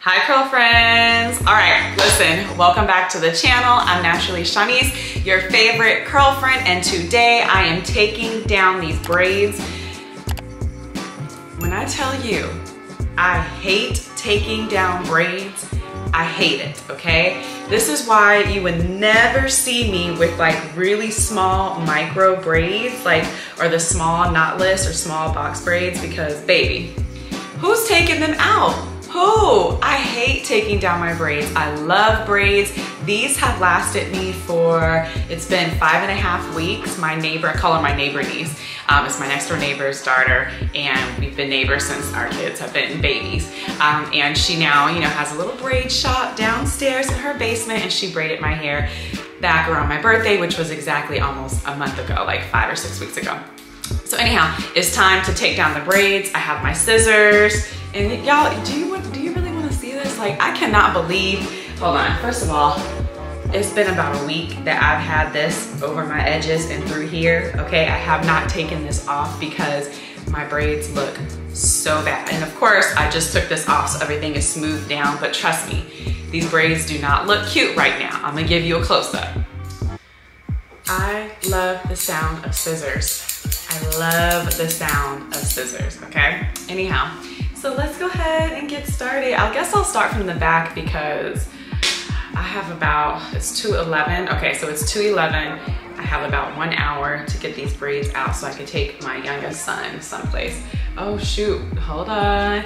Hi curl friends. All right, listen, welcome back to the channel. I'm Naturally Shanice, your favorite curl friend, and today I am taking down these braids. When I tell you I hate taking down braids, I hate it, okay? This is why you would never see me with like really small micro braids, or the small knotless or small box braids, because baby, who's taking them out? Who? I hate taking down my braids. I love braids. These have lasted me for, it's been 5.5 weeks. My neighbor, I call her my neighbor niece. It's my next door neighbor's daughter, and we've been neighbors since our kids have been babies. And she now, has a little braid shop downstairs in her basement, and she braided my hair back around my birthday, which was exactly almost a month ago, like 5 or 6 weeks ago. So anyhow, it's time to take down the braids. I have my scissors. And y'all, do you really want to see this? Like, I cannot believe, hold on, first of all, it's been about a week that I've had this over my edges and through here, okay? I have not taken this off because my braids look so bad. And of course, I just took this off so everything is smoothed down, but trust me, these braids do not look cute right now. I'm gonna give you a close-up. I love the sound of scissors. I love the sound of scissors, okay? Anyhow, so let's go ahead and get started. I guess I'll start from the back because I have it's 2:11. Okay, so it's 2:11. I have about 1 hour to get these braids out so I can take my youngest son someplace. Oh shoot, hold on.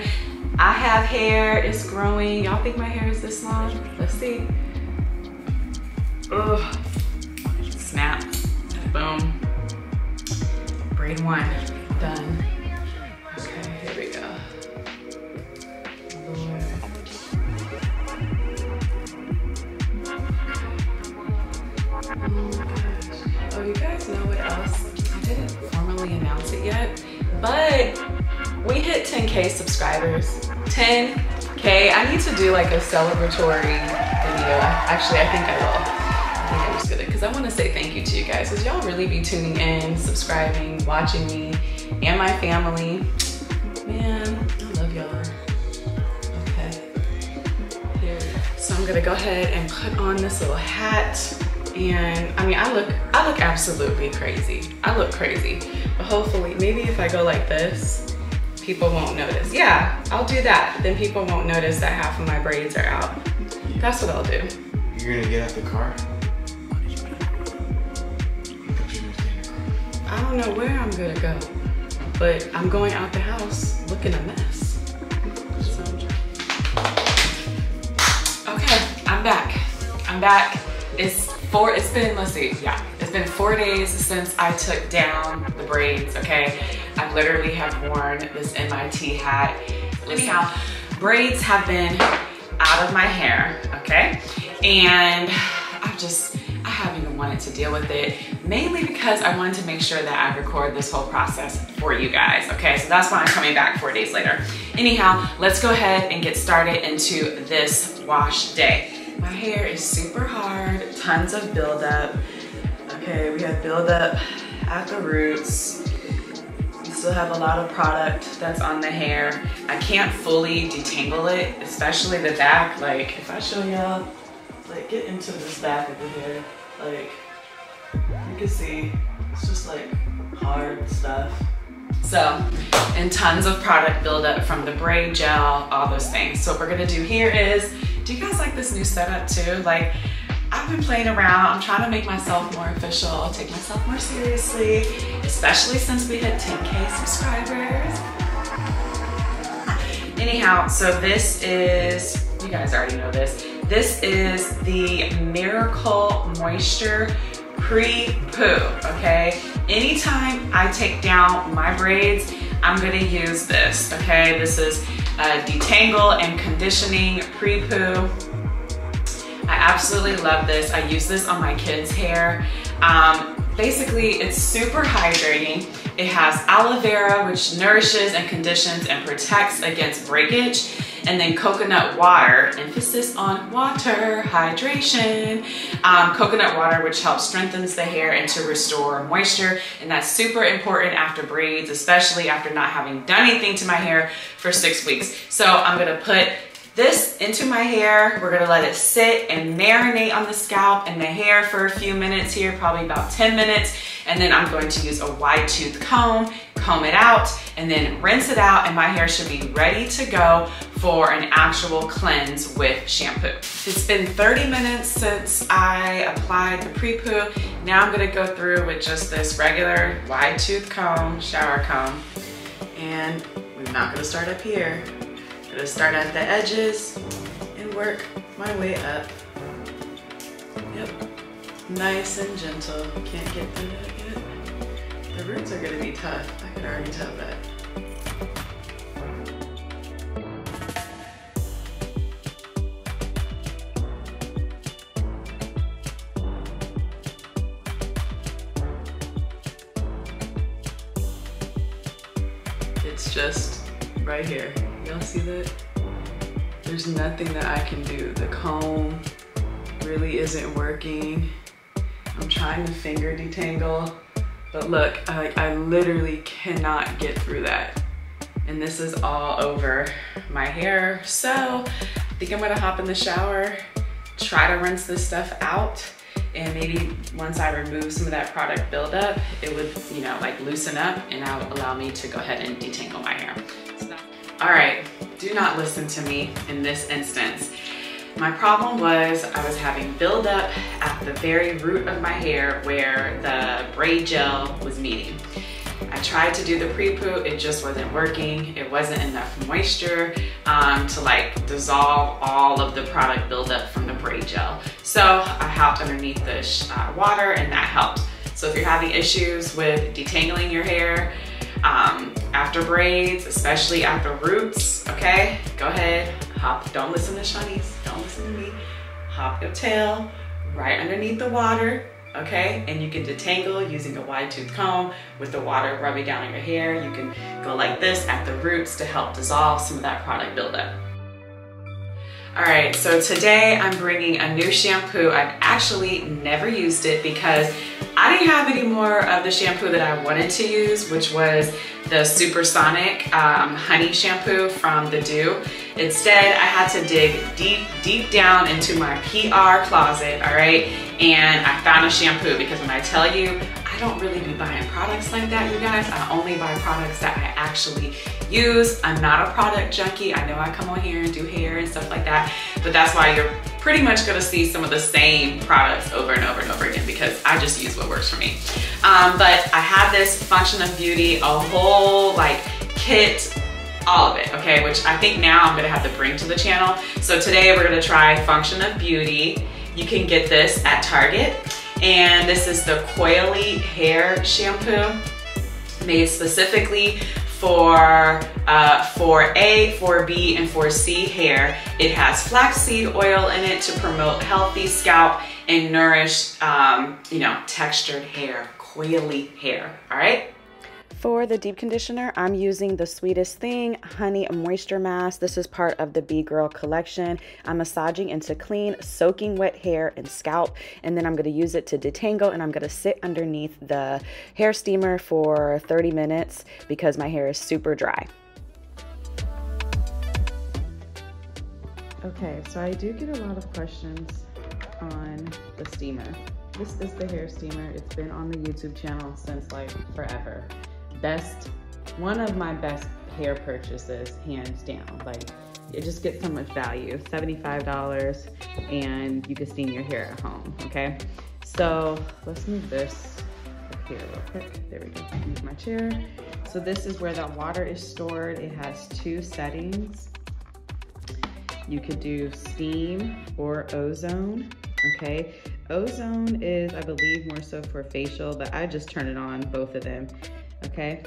I have hair, it's growing. Y'all think my hair is this long? Let's see. Ugh. Snap, boom. Braid 1, done. Okay, here we go. Lord. Oh my gosh. Oh, you guys know what else? I didn't formally announce it yet, but we hit 10K subscribers. 10K. I need to do like a celebratory video. Actually, I think I will. I'm just gonna, because I want to say thank you to you guys, because y'all really be tuning in, subscribing, watching me and my family. Man, I love y'all. Okay, here. So I'm gonna go ahead and put on this little hat, and I mean, I look absolutely crazy. I look crazy, but hopefully, maybe if I go like this, people won't notice. Yeah, I'll do that. Then people won't notice that half of my braids are out. That's what I'll do. You're gonna get out the car? I don't know where I'm gonna go, but I'm going out the house looking a mess. So, okay, I'm back. I'm back. It's been 4 days since I took down the braids, okay? I literally have worn this MIT hat. Anyhow, braids have been out of my hair, okay? And I haven't even wanted to deal with it, mainly because I wanted to make sure that I record this whole process for you guys, okay? So that's why I'm coming back 4 days later. Anyhow, let's go ahead and get started into this wash day. My hair is super hard, tons of buildup. Okay, we have buildup at the roots. We still have a lot of product that's on the hair. I can't fully detangle it, especially the back. Like, if I show y'all, like, get into this back of the hair, like, you can see it's just like hard stuff. So, and tons of product buildup from the braid gel, all those things. So what we're gonna do here is, do you guys like this new setup too? Like, I've been playing around. I'm trying to make myself more official, take myself more seriously, especially since we hit 10K subscribers. Anyhow, so this is, you guys already know this. This is the Miracle Moisture Pre-Poo, okay? Anytime I take down my braids, I'm gonna use this, okay? This is Detangle and Conditioning Pre-Poo. I absolutely love this. I use this on my kids' hair. Basically, it's super hydrating. It has aloe vera, which nourishes and conditions and protects against breakage. And then coconut water, emphasis on water, hydration. Coconut water, which helps strengthens the hair and to restore moisture. And that's super important after braids, especially after not having done anything to my hair for 6 weeks. So I'm gonna put this into my hair. We're gonna let it sit and marinate on the scalp and the hair for a few minutes here, probably about 10 minutes. And then I'm going to use a wide tooth comb it out, and then rinse it out, and my hair should be ready to go for an actual cleanse with shampoo. It's been 30 minutes since I applied the pre-poo. Now I'm gonna go through with just this regular wide tooth comb, shower comb, and we're not gonna start up here. I'm gonna start at the edges and work my way up. Yep, nice and gentle. Can't get through that yet. The roots are gonna be tough. I can already tell that. It's just right here. Y'all see that? There's nothing that I can do. The comb really isn't working. I'm trying to finger detangle. But look, I literally cannot get through that. And this is all over my hair. So I think I'm gonna hop in the shower, try to rinse this stuff out. And maybe once I remove some of that product buildup, it would, you know, like loosen up and allow me to go ahead and detangle my hair. So all right, do not listen to me in this instance. My problem was I was having buildup at the very root of my hair where the braid gel was meeting. I tried to do the pre-poo, it just wasn't working. It wasn't enough moisture to like dissolve all of the product buildup from the braid gel. So I hopped underneath the water and that helped. So if you're having issues with detangling your hair after braids, especially at the roots, okay, go ahead, hop, don't listen to Shawnee's, don't listen to me. Hop your tail right underneath the water, okay? And you can detangle using a wide tooth comb with the water rubbing down on your hair. You can go like this at the roots to help dissolve some of that product buildup. All right, so today I'm bringing a new shampoo. I've actually never used it because I didn't have any more of the shampoo that I wanted to use, which was the Supersonic Honey Shampoo from The Dew. Instead, I had to dig deep down into my PR closet, all right? And I found a shampoo because when I tell you, I don't really be buying products like that, you guys. I only buy products that I actually use. I'm not a product junkie. I know I come on here and do hair and stuff like that, but that's why you're pretty much gonna see some of the same products over and over and over again because I just use what works for me. But I had this Function of Beauty, a whole like kit, all of it, okay? Which I think now I'm gonna have to bring to the channel. So today we're gonna try Function of Beauty. You can get this at Target. And this is the Coily Hair Shampoo, made specifically for 4A, 4B, and 4C hair. It has flaxseed oil in it to promote healthy scalp and nourish, you know, textured hair, coily hair, all right? For the deep conditioner, I'm using the Sweetest Thing Honey Moisture Mask. This is part of the B-Girl collection. I'm massaging into clean, soaking wet hair and scalp, and then I'm gonna use it to detangle, and I'm gonna sit underneath the hair steamer for 30 minutes because my hair is super dry. Okay, so I do get a lot of questions on the steamer. This is the hair steamer. It's been on the YouTube channel since like forever. One of my best hair purchases, hands down. Like, it just gets so much value, $75, and you can steam your hair at home, okay? So let's move this up here real quick. There we go, use my chair. So this is where the water is stored. It has 2 settings. You could do steam or ozone, okay? Ozone is, I believe, more so for facial, but I just turn it on, both of them. Okay,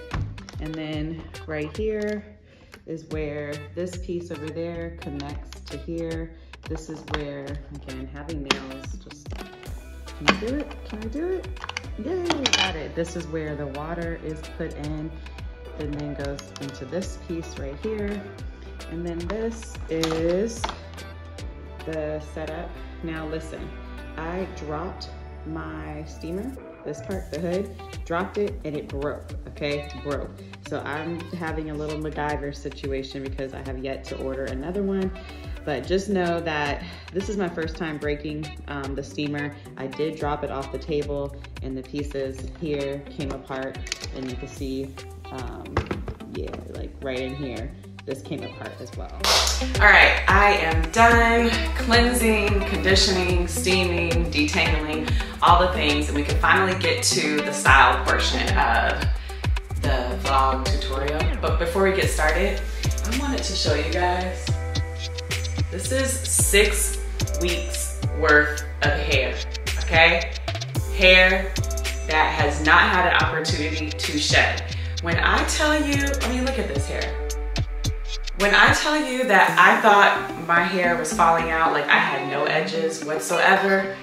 and then right here is where this piece over there connects to here. This is where, again, having nails, just, can I do it? Can I do it? Yay, got it. This is where the water is put in, and then goes into this piece right here. And then this is the setup. Now listen, I dropped my steamer, this part, the hood, dropped it and it broke, okay, broke. So I'm having a little MacGyver situation because I have yet to order another one. But just know that this is my first time breaking the steamer. I did drop it off the table and the pieces here came apart, and you can see, yeah, like right in here, this came apart as well. All right, I am done cleansing, conditioning, steaming, detangling, all the things, and we can finally get to the style portion of the vlog tutorial. But before we get started, I wanted to show you guys, this is 6 weeks worth of hair, okay? Hair that has not had an opportunity to shed. When I tell you, I mean, look at this hair. When I tell you that I thought my hair was falling out, like I had no edges whatsoever,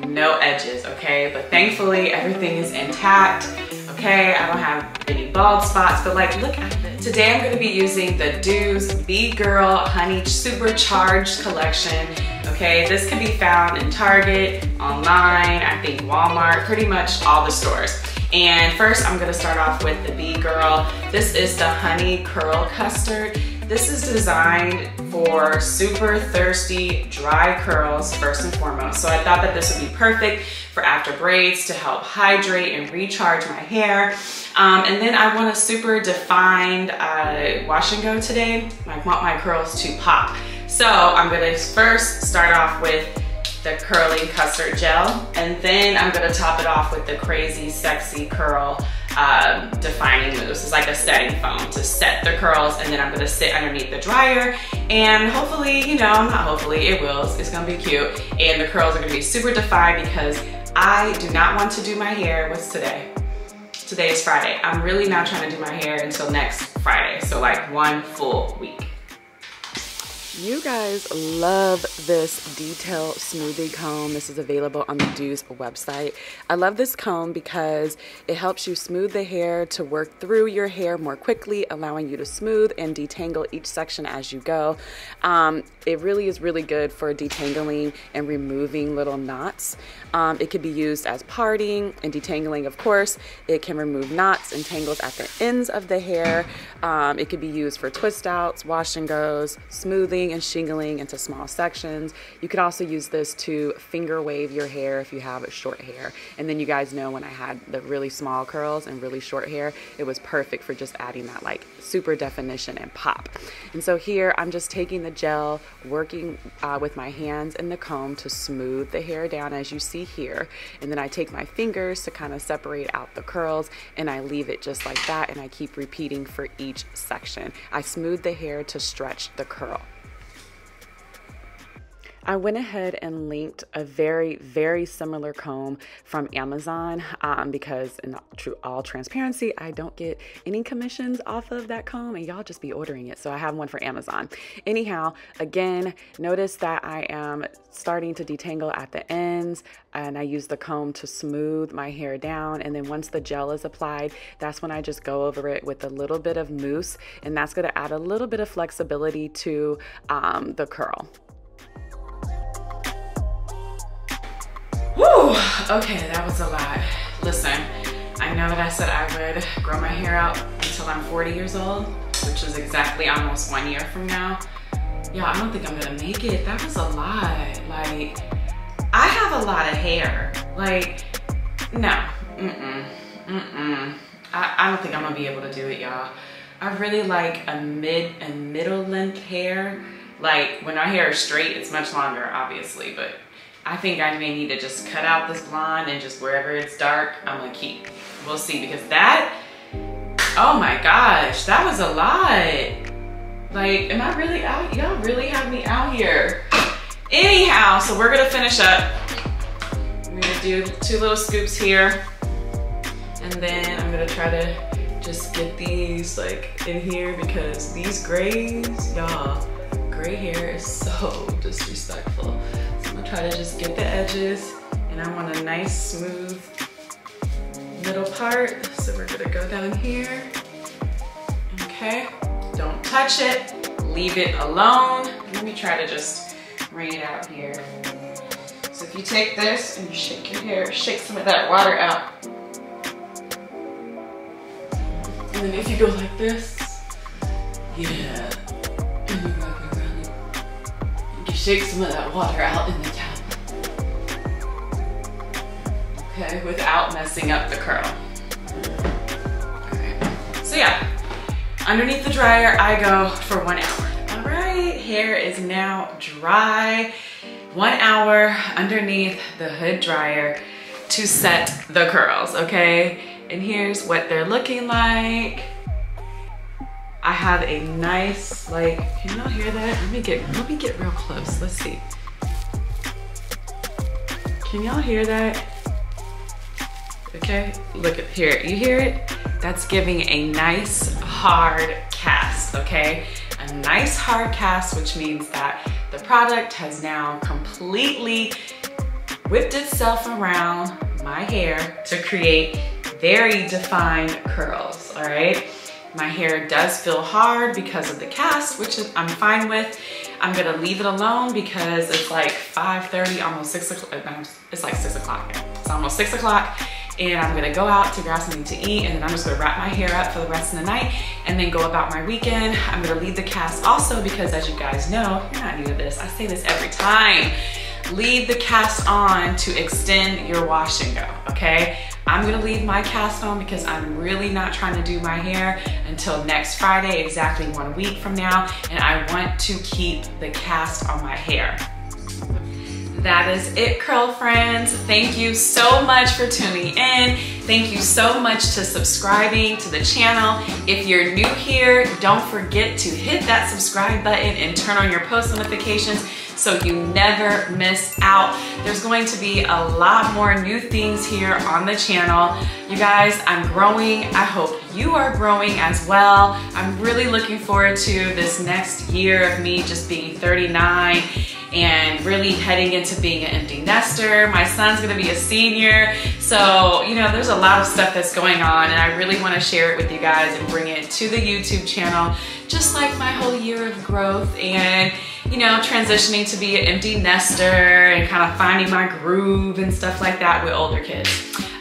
no edges, okay? But thankfully, everything is intact, okay? I don't have any bald spots, but like, look at this. Today, I'm gonna be using the Do's Be Girl Honey Supercharged collection, okay? This can be found in Target, online, I think Walmart, pretty much all the stores. And first, I'm gonna start off with the Be Girl. This is the Honey Curl Custard. This is designed for super thirsty, dry curls, first and foremost. So I thought that this would be perfect for after braids to help hydrate and recharge my hair. And then I want a super defined wash and go today. I want my curls to pop. So I'm gonna first start off with the curling custard gel, and then I'm gonna top it off with the crazy sexy curl defining mousse. It's like a setting foam to set the curls, and then I'm gonna sit underneath the dryer, and hopefully, you know, not hopefully, it will, it's gonna be cute, and the curls are gonna be super defined because I do not want to do my hair, what's today? Today is Friday. I'm really not trying to do my hair until next Friday, so like 1 full week. You guys love this detail smoothing comb. This is available on the Do's website. I love this comb because it helps you smooth the hair to work through your hair more quickly, allowing you to smooth and detangle each section as you go. It really is really good for detangling and removing little knots. It can be used as parting and detangling, of course. It can remove knots and tangles at the ends of the hair. It can be used for twist outs, wash and goes, smoothing and shingling into small sections. You could also use this to finger wave your hair if you have short hair. And then you guys know when I had the really small curls and really short hair, it was perfect for just adding that like super definition and pop. And so here I'm just taking the gel, working with my hands and the comb to smooth the hair down as you see here. And then I take my fingers to kind of separate out the curls, and I leave it just like that, and I keep repeating for each section. I smooth the hair to stretch the curl. I went ahead and linked a very, very similar comb from Amazon because in all transparency, I don't get any commissions off of that comb, and y'all just be ordering it. So I have one for Amazon. Anyhow, again, notice that I am starting to detangle at the ends, and I use the comb to smooth my hair down. And then once the gel is applied, that's when I just go over it with a little bit of mousse, and that's gonna add a little bit of flexibility to the curl. Whew, okay, that was a lot. Listen, I know that I said I would grow my hair out until I'm 40 years old, which is exactly almost 1 year from now. Yeah, I don't think I'm gonna make it. That was a lot. Like, I have a lot of hair. Like, no, I don't think I'm gonna be able to do it, y'all. I really like a mid and middle length hair. Like, when our hair is straight, it's much longer, obviously, but I think I may need to just cut out this blonde, and just wherever it's dark, I'm gonna keep. We'll see, because that, oh my gosh, that was a lot. Like, am I really out? Y'all really have me out here. Anyhow, so we're gonna finish up. I'm gonna do 2 little scoops here, and then I'm gonna try to just get these like in here, because these grays, y'all, gray hair is so disrespectful. I'm gonna try to just get the edges, and I want a nice smooth middle part. So we're gonna go down here. Okay, don't touch it, leave it alone. Let me try to just bring it out here. So if you take this and you shake your hair, shake some of that water out. And then if you go like this, yeah, and you wrap it around it. shake some of that water out in the towel. Okay, without messing up the curl. Okay, so yeah, underneath the dryer, I go for 1 hour. All right, hair is now dry. 1 hour underneath the hood dryer to set the curls, okay? And here's what they're looking like. I have a nice, like, can y'all hear that? Let me get real close. Let's see. Can y'all hear that? Okay, look at here. You hear it? That's giving a nice hard cast, okay? A nice hard cast, which means that the product has now completely whipped itself around my hair to create very defined curls, all right? My hair does feel hard because of the cast, which I'm fine with. I'm gonna leave it alone because it's like 5:30, almost 6 o'clock. It's like 6 o'clock. It's almost 6 o'clock. And I'm gonna go out to grab something to eat, and then I'm just gonna wrap my hair up for the rest of the night and then go about my weekend. I'm gonna leave the cast also because, as you guys know, you're not new to this. I say this every time. Leave the cast on to extend your wash and go, okay? I'm gonna leave my cast on because I'm really not trying to do my hair until next Friday, exactly 1 week from now, and I want to keep the cast on my hair. That is it, curl friends. Thank you so much for tuning in. Thank you so much to subscribing to the channel. If you're new here, don't forget to hit that subscribe button and turn on your post notifications so you never miss out. There's going to be a lot more new things here on the channel. You guys, I'm growing. I hope you are growing as well. I'm really looking forward to this next year of me just being 39 and really heading into being an empty nester. My son's gonna be a senior. So, you know, there's a lot of stuff that's going on, and I really wanna share it with you guys and bring it to the YouTube channel, just like my whole year of growth and, you know, transitioning to be an empty nester and kind of finding my groove and stuff like that with older kids.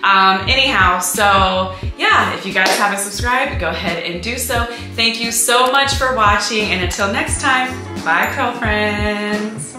Anyhow, so yeah, if you guys haven't subscribed, go ahead and do so. Thank you so much for watching, and until next time, bye, curl friends.